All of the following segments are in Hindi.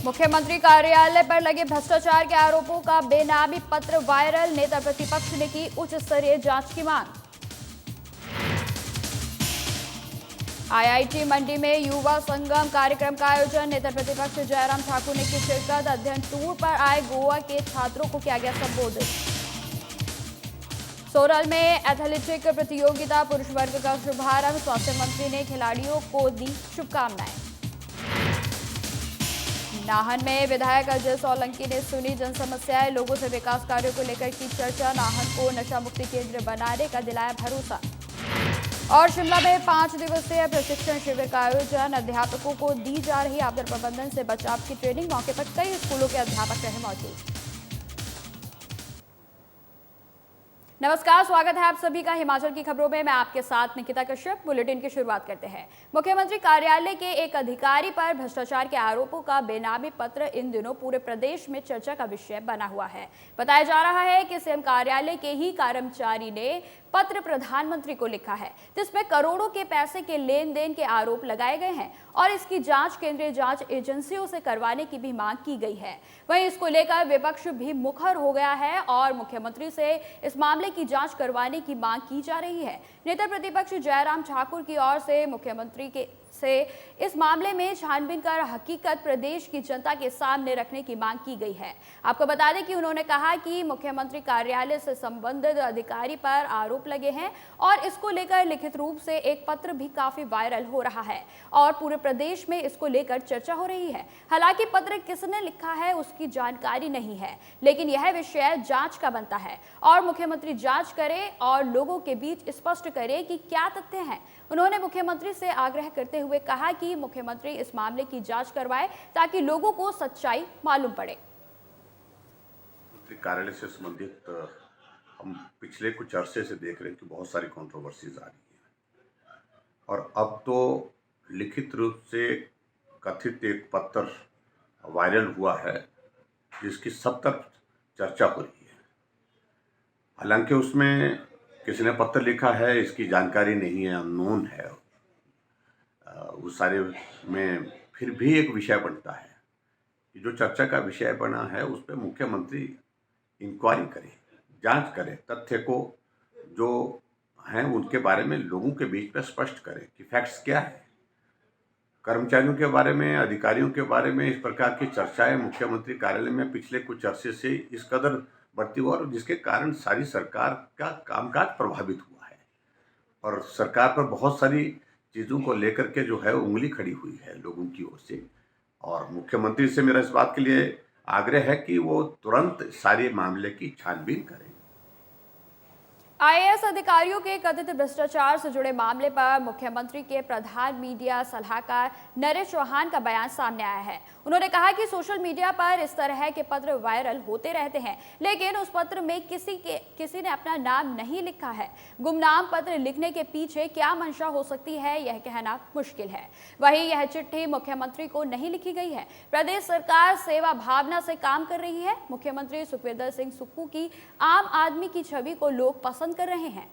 मुख्यमंत्री कार्यालय पर लगे भ्रष्टाचार के आरोपों का बेनामी पत्र वायरल, नेता प्रतिपक्ष ने की उच्च स्तरीय जांच की मांग। आईआईटी मंडी में युवा संगम कार्यक्रम का आयोजन, नेता प्रतिपक्ष जयराम ठाकुर ने की शिरकत। अध्ययन टूर पर आए गोवा के छात्रों को किया गया संबोधित। सोरल में एथलेटिक प्रतियोगिता पुरुष वर्ग का शुभारंभ, स्वास्थ्य मंत्री ने खिलाड़ियों को दी शुभकामनाएं। नाहन में विधायक अजय सोलंकी ने सुनी जन समस्याएं, लोगों से विकास कार्यों को लेकर की चर्चा। नाहन को नशा मुक्ति केंद्र बनाने का दिलाया भरोसा। और शिमला में 5 दिवसीय प्रशिक्षण शिविर का आयोजन, अध्यापकों को दी जा रही आपदा प्रबंधन से बचाव की ट्रेनिंग। मौके पर कई स्कूलों के अध्यापक रहे मौजूद। नमस्कार, स्वागत है आप सभी का हिमाचल की खबरों में। मैं आपके साथ निकिता कश्यप। बुलेटिन की शुरुआत करते हैं। मुख्यमंत्री कार्यालय के एक अधिकारी पर भ्रष्टाचार के आरोपों का बेनामी पत्र इन दिनों पूरे प्रदेश में चर्चा का विषय बना हुआ है। बताया जा रहा है कि सीएम कार्यालय के ही कर्मचारी ने पत्र प्रधानमंत्री को लिखा है, जिसमें करोड़ों के पैसे के लेन देन के आरोप लगाए गए हैं और इसकी जांच केंद्रीय जांच एजेंसियों से करवाने की भी मांग की गई है। वहीं इसको लेकर विपक्ष भी मुखर हो गया है और मुख्यमंत्री से इस मामले की जांच करवाने की मांग की जा रही है। नेता प्रतिपक्ष जयराम ठाकुर की ओर से मुख्यमंत्री से इस मामले में छानबीन कर हकीकत प्रदेश की जनता के सामने रखने की मांग की गई है। आपको बता दें कि उन्होंने कहा कि मुख्यमंत्री कार्यालय से संबंधित अधिकारी पर आरोप लगे हैं और इसको लेकर लिखित रूप से एक पत्र भी काफी वायरल हो रहा है और पूरे प्रदेश में इसको लेकर चर्चा हो रही है। हालांकि पत्र किसने लिखा है उसकी जानकारी नहीं है, लेकिन यह विषय जांच का बनता है और मुख्यमंत्री जांच करे और लोगों के बीच स्पष्ट करे कि क्या तथ्य हैं। उन्होंने मुख्यमंत्री से आग्रह करते हुए कहा कि मुख्यमंत्री इस मामले की जांच करवाए ताकि लोगों को सच्चाई मालूम पड़े। कार्यालय से संबंधित हम पिछले कुछ अरसे से देख रहे हैं कि बहुत सारी कंट्रोवर्सीज आ रही है और अब तो लिखित रूप से कथित एक पत्र वायरल हुआ है जिसकी सब तरफ चर्चा हो रही है। हालांकि उसमें किसने पत्र लिखा है इसकी जानकारी नहीं है, अननोन है। उस सारे में फिर भी एक विषय बनता है कि जो चर्चा का विषय बना है उस पर मुख्यमंत्री इंक्वायरी करे, जांच करे, तथ्य को जो हैं उनके बारे में लोगों के बीच में स्पष्ट करे कि फैक्ट्स क्या है। कर्मचारियों के बारे में, अधिकारियों के बारे में इस प्रकार की चर्चाएं मुख्यमंत्री कार्यालय में पिछले कुछ अरसे से इस कदर बढ़ती हुआ और जिसके कारण सारी सरकार का कामकाज प्रभावित हुआ है और सरकार पर बहुत सारी चीज़ों को लेकर के जो है उंगली खड़ी हुई है लोगों की ओर से। और मुख्यमंत्री से मेरा इस बात के लिए आग्रह है कि वो तुरंत सारे मामले की छानबीन करें। आईएएस अधिकारियों के कथित भ्रष्टाचार से जुड़े मामले पर मुख्यमंत्री के प्रधान मीडिया सलाहकार नरेश चौहान का बयान सामने आया है। उन्होंने कहा कि सोशल मीडिया पर इस तरह के पत्र वायरल होते रहते हैं, लेकिन उस पत्र में किसी ने अपना नाम नहीं लिखा है। गुमनाम पत्र लिखने के पीछे क्या मंशा हो सकती है यह कहना मुश्किल है। वहीं यह चिट्ठी मुख्यमंत्री को नहीं लिखी गई है। प्रदेश सरकार सेवा भावना से काम कर रही है। मुख्यमंत्री सुखविंदर सिंह सुक्खू की आम आदमी की छवि को लोग पसंद कर रहे हैं।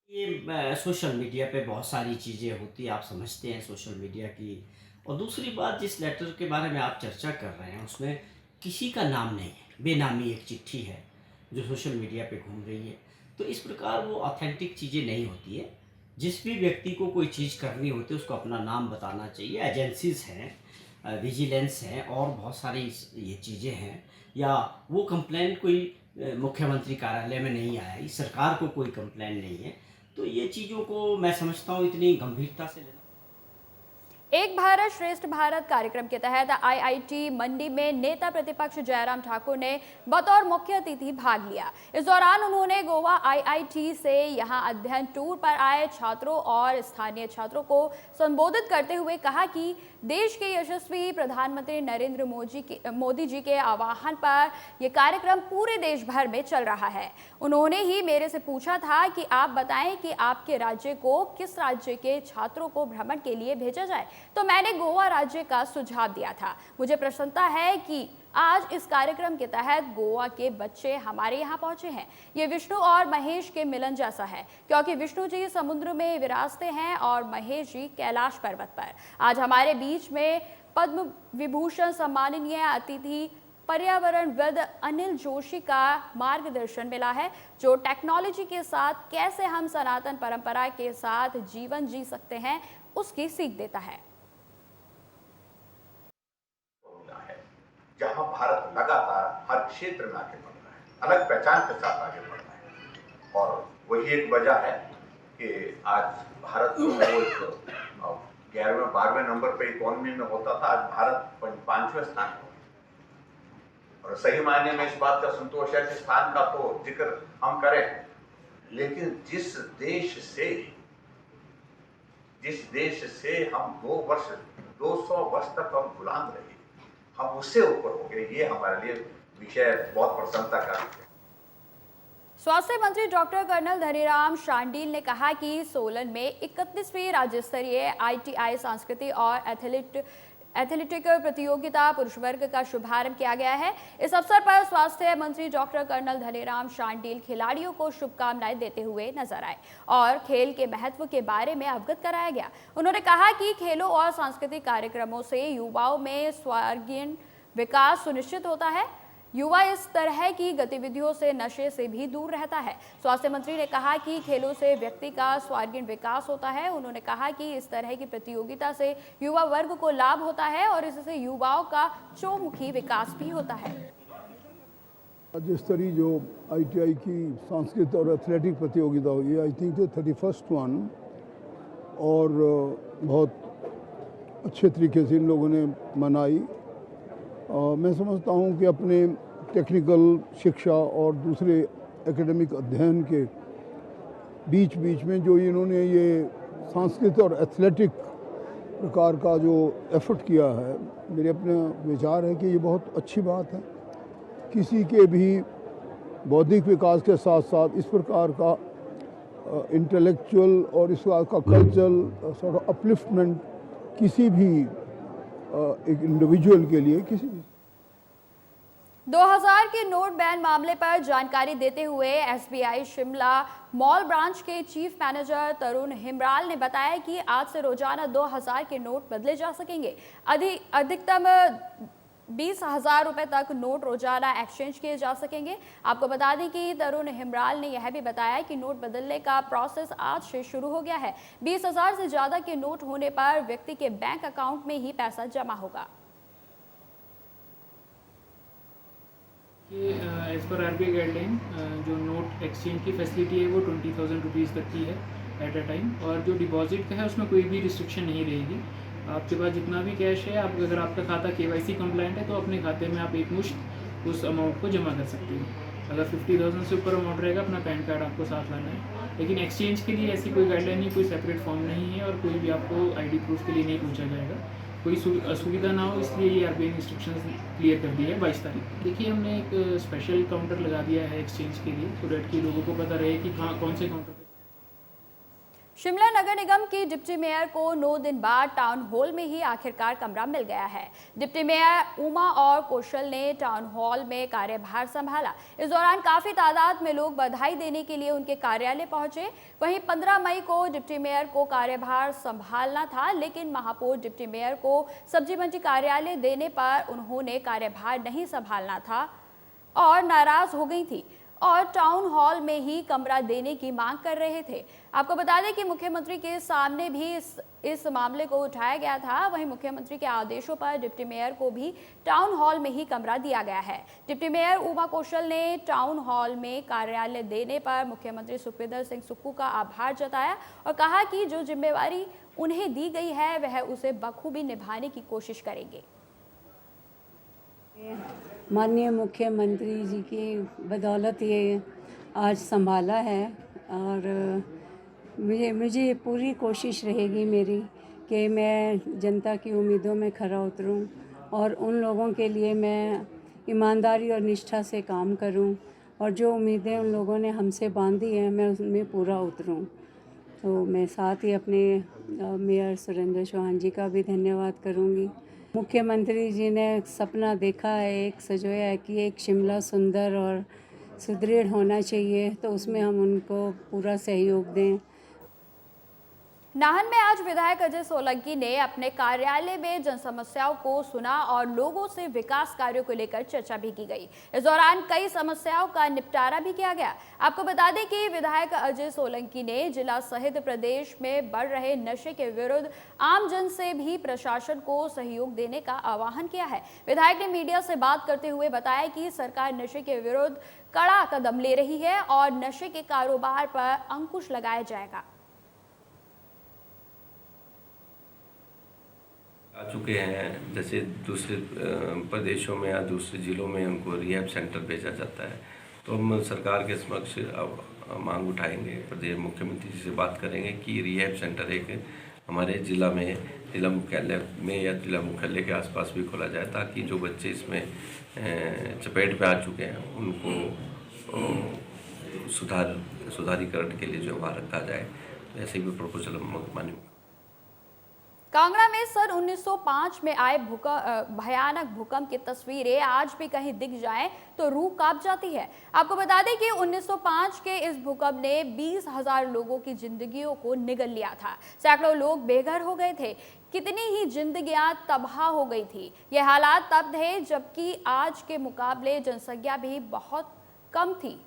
ये सोशल मीडिया पे बहुत सारी चीज़ें होती है, आप समझते हैं सोशल मीडिया की। और दूसरी बात, जिस लेटर के बारे में आप चर्चा कर रहे हैं उसमें किसी का नाम नहीं है, बेनामी एक चिट्ठी है जो सोशल मीडिया पे घूम रही है। तो इस प्रकार वो ऑथेंटिक चीज़ें नहीं होती है। जिस भी व्यक्ति को कोई चीज़ करनी होती है उसको अपना नाम बताना चाहिए। एजेंसीज हैं, विजिलेंस हैं और बहुत सारी ये चीज़ें हैं। या वो कंप्लेन कोई मुख्यमंत्री कार्यालय में नहीं आया, इस सरकार को कोई कंप्लेन नहीं है, तो ये चीज़ों को मैं समझता हूँ इतनी गंभीरता से लेना। एक भारत श्रेष्ठ भारत कार्यक्रम के तहत आईआईटी मंडी में नेता प्रतिपक्ष जयराम ठाकुर ने बतौर मुख्य अतिथि भाग लिया। इस दौरान उन्होंने गोवा आईआईटी से यहां अध्ययन टूर पर आए छात्रों और स्थानीय छात्रों को संबोधित करते हुए कहा कि देश के यशस्वी प्रधानमंत्री नरेंद्र मोदी जी के आह्वान पर यह कार्यक्रम पूरे देश भर में चल रहा है। उन्होंने ही मेरे से पूछा था कि आप बताएं कि आपके राज्य को किस राज्य के छात्रों को भ्रमण के लिए भेजा जाए, तो मैंने गोवा राज्य का सुझाव दिया था। मुझे प्रसन्नता है कि आज इस कार्यक्रम के तहत गोवा के बच्चे हमारे यहाँ पहुंचे हैं। ये विष्णु और महेश के मिलन जैसा है, क्योंकि विष्णु जी समुद्र में विराजते हैं और महेश जी कैलाश पर्वत पर। आज हमारे बीच में पद्म विभूषण सम्माननीय अतिथि पर्यावरणविद अनिल जोशी का मार्गदर्शन मिला है, जो टेक्नोलॉजी के साथ कैसे हम सनातन परंपरा के साथ जीवन जी सकते हैं उसकी सीख देता है। जहां भारत लगातार हर क्षेत्र में आगे बढ़ रहा है, अलग पहचान के साथ आगे बढ़ रहा है, और वही एक वजह है कि आज भारत को 11वें 12वें नंबर पे इकोनॉमी में होता था, आज भारत 5वें स्थान पर। और सही मायने में इस बात का संतोष है कि स्थान का तो जिक्र हम करें, लेकिन जिस देश से हम 200 वर्ष तक हम गुलाम रहे, हम उससे ऊपर हो गए, ये हमारे लिए विषय बहुत प्रसन्नता का है। स्वास्थ्य मंत्री डॉक्टर कर्नल धनीराम शांडिल ने कहा कि सोलन में 31वीं राज्य स्तरीय ITI सांस्कृतिक और एथलेटिक प्रतियोगिता पुरुष वर्ग का शुभारंभ किया गया है। इस अवसर पर स्वास्थ्य मंत्री डॉक्टर कर्नल धनीराम शांडिल खिलाड़ियों को शुभकामनाएं देते हुए नजर आए और खेल के महत्व के बारे में अवगत कराया गया। उन्होंने कहा कि खेलों और सांस्कृतिक कार्यक्रमों से युवाओं में सर्वांगीण विकास सुनिश्चित होता है। युवा इस तरह की गतिविधियों से नशे से भी दूर रहता है। स्वास्थ्य मंत्री ने कहा कि खेलों से व्यक्ति का सर्वांगीण विकास होता है। उन्होंने कहा कि इस तरह की प्रतियोगिता से युवा वर्ग को लाभ होता है और इससे युवाओं का चौमुखी विकास भी होता है। राज्य स्तरीय जो ITI की सांस्कृतिक और एथलेटिक प्रतियोगिता हुई, आई थिंक 31st वन, और बहुत अच्छे तरीके से इन लोगों ने मनाई। मैं समझता हूँ कि अपने टेक्निकल शिक्षा और दूसरे एकेडमिक अध्ययन के बीच में जो इन्होंने ये सांस्कृतिक और एथलेटिक प्रकार का जो एफर्ट किया है, मेरे अपना विचार है कि ये बहुत अच्छी बात है। किसी के भी बौद्धिक विकास के साथ साथ इस प्रकार का इंटेलेक्चुअल और इस प्रकार का कल्चरल सॉर्ट ऑफ अपलिफ्टमेंट किसी भी एक इंडिविजुअल के लिए किसी 2000 के नोट बैन मामले पर जानकारी देते हुए SBI शिमला मॉल ब्रांच के चीफ मैनेजर तरुण हिमराल ने बताया कि आज से रोजाना 2000 के नोट बदले जा सकेंगे। अधिकतम 20,000 रुपए तक नोट रोजाना एक्सचेंज किए जा सकेंगे। आपको बता दें कि तरुण हिमराल ने यह भी बताया कि नोट बदलने का प्रोसेस आज से शुरू हो गया है। 20,000 से ज्यादा के नोट होने पर व्यक्ति के बैंक अकाउंट में ही पैसा जमा होगा। एज पर RBI गाइडलाइन जो नोट एक्सचेंज की फैसिलिटी है वो 20,000 रुपीज़ तक की है एट अ टाइम, और जो डिपॉजिट का है उसमें कोई भी रिस्ट्रिक्शन नहीं रहेगी। आपके पास जितना भी कैश है, आप अगर आपका खाता KYC कंप्लाइंट है तो अपने खाते में आप एक मुश्त उस अमाउंट को जमा कर सकते हो। अगर 50,000 से ऊपर अमाउंट रहेगा, अपना पैन कार्ड आपको साथ लाना है। लेकिन एक्सचेंज के लिए ऐसी कोई गाइडलाइन नहीं, कोई सेपरेट फॉर्म नहीं है और कोई भी आपको ID प्रूफ के लिए नहीं पूछा जाएगा। कोई असुविधा ना हो इसलिए ये RBI ने इंस्ट्रक्शंस क्लियर कर दिया है 22 तारीख। देखिए, हमने एक स्पेशल काउंटर लगा दिया है एक्सचेंज के लिए, सो डेट कि लोगों को पता रहे कि कौन से काउंटर। शिमला नगर निगम की डिप्टी मेयर को 9 दिन बाद टाउन हॉल में ही आखिरकार कमरा मिल गया है। डिप्टी मेयर उमा और कौशल ने टाउन हॉल में कार्यभार संभाला। इस दौरान काफी तादाद में लोग बधाई देने के लिए उनके कार्यालय पहुंचे। वहीं 15 मई को डिप्टी मेयर को कार्यभार संभालना था, लेकिन महापौर डिप्टी मेयर को सब्जी मंडी कार्यालय देने पर उन्होंने कार्यभार नहीं संभालना था और नाराज हो गई थी और टाउन हॉल में ही कमरा देने की मांग कर रहे थे। आपको बता दें कि मुख्यमंत्री के सामने भी इस मामले को उठाया गया था। वहीं मुख्यमंत्री के आदेशों पर डिप्टी मेयर को भी टाउन हॉल में ही कमरा दिया गया है। डिप्टी मेयर उमा कौशल ने टाउन हॉल में कार्यालय देने पर मुख्यमंत्री सुखविंदर सिंह सुक्खू का आभार जताया और कहा कि जो जिम्मेवारी उन्हें दी गई है वह उसे बखूबी निभाने की कोशिश करेंगे। माननीय मुख्यमंत्री जी की बदौलत ये आज संभाला है और मुझे पूरी कोशिश रहेगी मेरी कि मैं जनता की उम्मीदों में खरा उतरूं और उन लोगों के लिए मैं ईमानदारी और निष्ठा से काम करूं और जो उम्मीदें उन लोगों ने हमसे बांधी हैं मैं उसमें पूरा उतरूं। तो मैं साथ ही अपने मेयर सुरेंद्र चौहान जी का भी धन्यवाद करूंगी। मुख्यमंत्री जी ने सपना देखा है, एक सजोया है कि एक शिमला सुंदर और सुदृढ़ होना चाहिए, तो उसमें हम उनको पूरा सहयोग दें। नाहन में आज विधायक अजय सोलंकी ने अपने कार्यालय में जन समस्याओं को सुना और लोगों से विकास कार्यों को लेकर चर्चा भी की गई। इस दौरान कई समस्याओं का निपटारा भी किया गया। आपको बता दें कि विधायक अजय सोलंकी ने जिला सहित प्रदेश में बढ़ रहे नशे के विरुद्ध आम जन से भी प्रशासन को सहयोग देने का आह्वान किया है। विधायक ने मीडिया से बात करते हुए बताया कि सरकार नशे के विरुद्ध कड़ा कदम ले रही है और नशे के कारोबार पर अंकुश लगाया जाएगा। आ चुके हैं, जैसे दूसरे प्रदेशों में या दूसरे ज़िलों में उनको रिहैब सेंटर भेजा जाता है, तो हम सरकार के समक्ष अब मांग उठाएंगे, प्रदेश मुख्यमंत्री जी से बात करेंगे कि रिहैब सेंटर एक हमारे ज़िला में, जिला मुख्यालय में या जिला मुख्यालय के आसपास भी खोला जाए, ताकि जो बच्चे इसमें चपेट में आ चुके हैं उनको सुधारीकरण के लिए जो वहाँ रखा जाए। तो ऐसे भी प्रपोजल हम मानेंगे। कांगड़ा में सन 1905 में आए भयानक भूकंप की तस्वीरें आज भी कहीं दिख जाएं तो रूह कांप जाती है। आपको बता दें कि 1905 के इस भूकंप ने 20,000 लोगों की जिंदगियों को निगल लिया था। सैकड़ों लोग बेघर हो गए थे, कितनी ही जिंदगियां तबाह हो गई थी। ये हालात तब थे जबकि आज के मुकाबले जनसंख्या भी बहुत कम थी।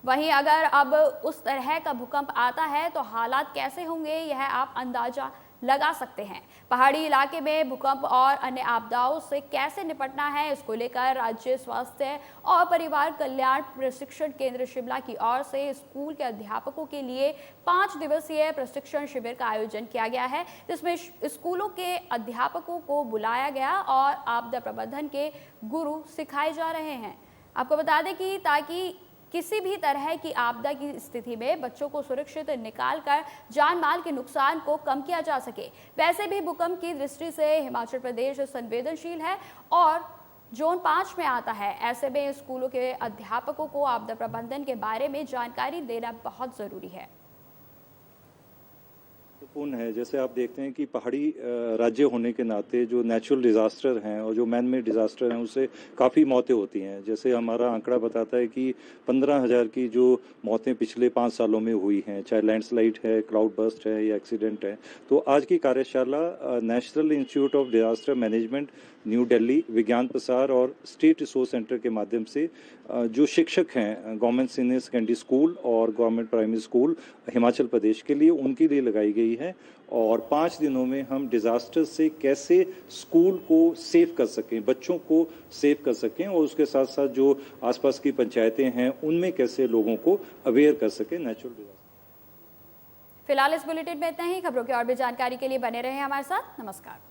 वहीं अगर अब उस तरह का भूकंप आता है तो हालात कैसे होंगे, यह आप अंदाजा लगा सकते हैं। पहाड़ी इलाके में भूकंप और अन्य आपदाओं से कैसे निपटना है, इसको लेकर राज्य स्वास्थ्य और परिवार कल्याण प्रशिक्षण केंद्र शिमला की ओर से स्कूल के अध्यापकों के लिए 5 दिवसीय प्रशिक्षण शिविर का आयोजन किया गया है, जिसमें स्कूलों के अध्यापकों को बुलाया गया और आपदा प्रबंधन के गुरु सिखाए जा रहे हैं। आपको बता दें कि ताकि किसी भी तरह की आपदा की स्थिति में बच्चों को सुरक्षित निकालकर जान माल के नुकसान को कम किया जा सके। वैसे भी भूकंप की दृष्टि से हिमाचल प्रदेश संवेदनशील है और जोन 5 में आता है। ऐसे में स्कूलों के अध्यापकों को आपदा प्रबंधन के बारे में जानकारी देना बहुत जरूरी है। महत्वपूर्ण है। जैसे आप देखते हैं कि पहाड़ी राज्य होने के नाते जो नेचुरल डिज़ास्टर हैं और जो मैन मेड डिज़ास्टर हैं उससे काफ़ी मौतें होती हैं। जैसे हमारा आंकड़ा बताता है कि 15,000 की जो मौतें पिछले 5 सालों में हुई हैं, चाहे लैंडस्लाइड है, क्लाउड बर्स्ट है या एक्सीडेंट है। तो आज की कार्यशाला national institute of disaster management new Delhi, विज्ञान प्रसार और स्टेट रिसोर्स सेंटर के माध्यम से जो शिक्षक हैं गवर्नमेंट सीनियर सेकेंडरी स्कूल और government primary school Himachal Pradesh के लिए, उनके लिए लगाई गई है। और 5 दिनों में हम डिज़ास्टर से कैसे स्कूल को सेव कर सकें, बच्चों को सेव कर सकें और उसके साथ साथ जो आसपास की पंचायतें हैं उनमें कैसे लोगों को अवेयर कर सकें नेचुरल डिज़ास्टर। फिलहाल इस बुलेटिन में इतना ही। खबरों की और भी जानकारी के लिए बने रहें हमारे साथ। नमस्कार।